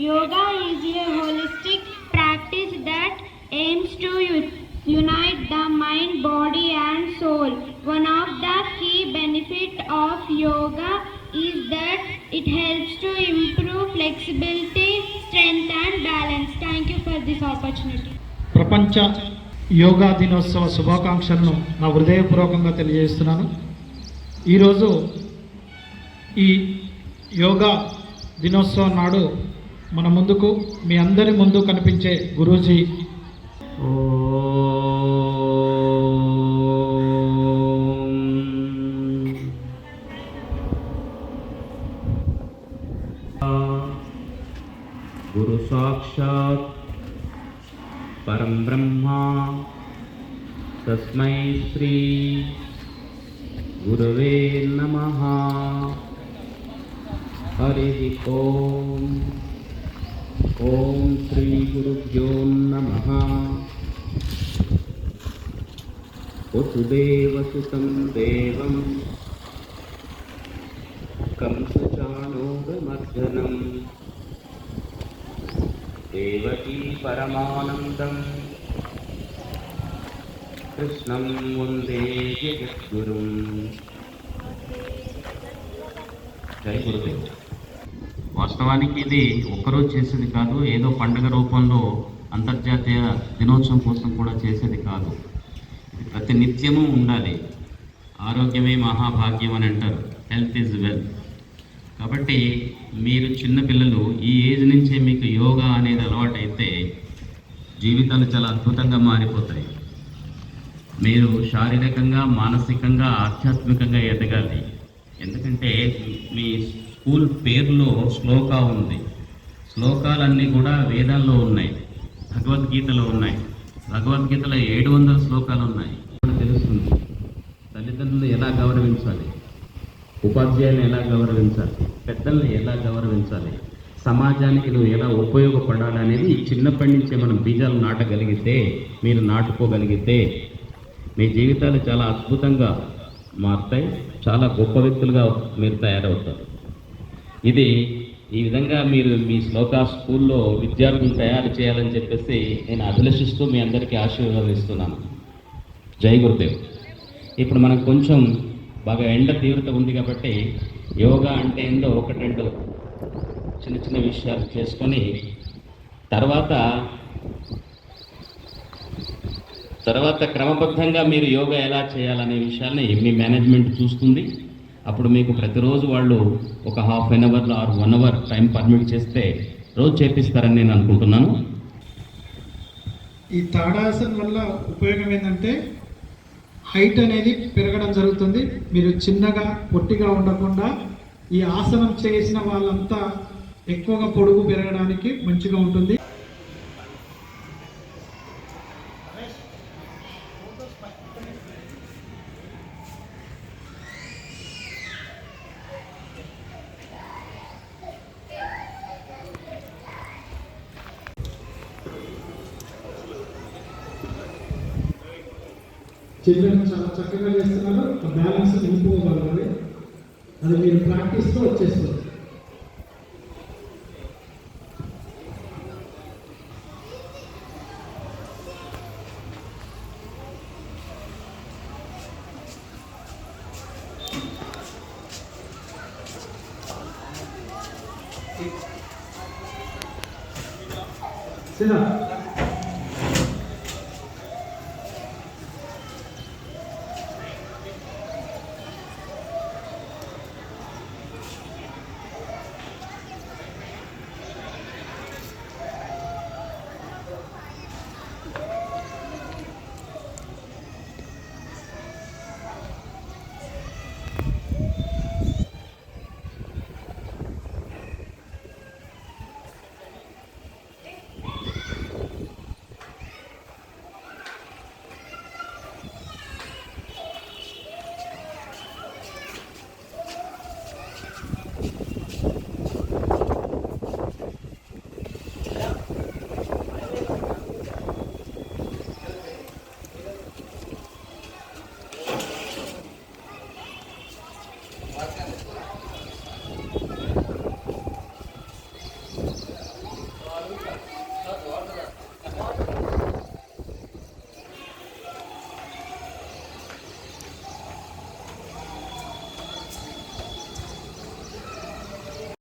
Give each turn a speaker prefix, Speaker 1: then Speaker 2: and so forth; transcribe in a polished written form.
Speaker 1: Yoga is a holistic practice that aims to unite the mind, body and soul. One of the key benefits of yoga is that it helps to improve flexibility, strength and balance. Thank you for this opportunity.
Speaker 2: ప్రపంచ యోగా దినోత్సవ శుభాకాంక్షలను నా హృదయపూర్వకంగా తెలియజేస్తున్నాను. ఈరోజు ఈ యోగా దినోత్సవం నాడు మన ముందుకు మీ అందరి ముందు కనిపించే గురూజీ
Speaker 3: గురు సాక్షాత్ పరం బ్రహ్మ తస్మై శ్రీ గురవే నమః. హరి ఓం. ఓం శ్రీ గురుభ్యో నమః. వసుదేవసుతం దేవం కంసచాణూరమర్దనం దేవకీ పరమానందం కృష్ణం వందే జగద్గురుం. జై గురుదేవ్. వాస్తవానికి ఇది ఒక్కరోజు చేసేది కాదు, ఏదో పండుగ రూపంలో అంతర్జాతీయ దినోత్సవం కోసం కూడా చేసేది కాదు. ఇది ప్రతి నిత్యము ఉండాలి. ఆరోగ్యమే మహాభాగ్యం అని అంటారు, హెల్త్ ఈజ్ వెల్త్. కాబట్టి మీరు చిన్నపిల్లలు ఈ ఏజ్ నుంచే మీకు యోగా అనేది అలవాటైతే జీవితాలు చాలా అద్భుతంగా మారిపోతాయి. మీరు శారీరకంగా, మానసికంగా, ఆధ్యాత్మికంగా ఎదగాలి. ఎందుకంటే మీ స్కూల్ పేరులో శ్లోక ఉంది. శ్లోకాలన్నీ కూడా వేదాల్లో ఉన్నాయి, భగవద్గీతలో ఉన్నాయి. భగవద్గీతలో 700 శ్లోకాలు ఉన్నాయి. తెలుస్తుంది తల్లిదండ్రులు ఎలా గౌరవించాలి, ఉపాధ్యాయులను ఎలా గౌరవించాలి, పెద్దల్ని ఎలా గౌరవించాలి, సమాజానికి నువ్వు ఎలా ఉపయోగపడాలి అనేది చిన్నప్పటి నుంచే మనం బీజాలు నాటగలిగితే, మీరు నాటుకోగలిగితే మీ జీవితాలు చాలా అద్భుతంగా మారుతాయి. చాలా గొప్ప వ్యక్తులుగా మీరు తయారవుతారు. ఇది ఈ విధంగా మీరు మీ శ్లోక స్కూల్లో విద్యార్థులను తయారు చేయాలని చెప్పేసి నేను అభిలషిస్తూ మీ అందరికీ ఆశీర్వదిస్తున్నాను. జై గురుదేవ్. ఇప్పుడు మనకు కొంచెం బాగా ఎండ తీవ్రత ఉంది కాబట్టి యోగా అంటే ఏందో 1-2 చిన్న చిన్న విషయాలు చేసుకొని తర్వాత క్రమబద్ధంగా మీరు యోగా ఎలా చేయాలనే విషయాన్ని మీ మేనేజ్మెంట్ చూస్తుంది. అప్పుడు మీకు ప్రతిరోజు వాళ్ళు ఒక ½ an hour or 1 hour time permit చేస్తే రోజు చేపిస్తారని నేను అనుకుంటున్నాను.
Speaker 2: ఈ తాడాసన్ వల్ల ఉపయోగం ఏంటంటే హైట్ అనేది పెరగడం జరుగుతుంది. మీరు చిన్నగా పొట్టిగా ఉండకుండా ఈ ఆసనం చేసిన వాళ్ళంతా ఎక్కువగా పొడుగు పెరగడానికి మంచిగా ఉంటుంది. చిల్డ్రన్ చాలా చక్కగా చేస్తున్నారు. ఆ బ్యాలెన్స్ ఇంప్రూవ్ అవ్వాలి. అది మీరు ప్రాక్టీస్తో వచ్చేస్తుంది. సిద్ధా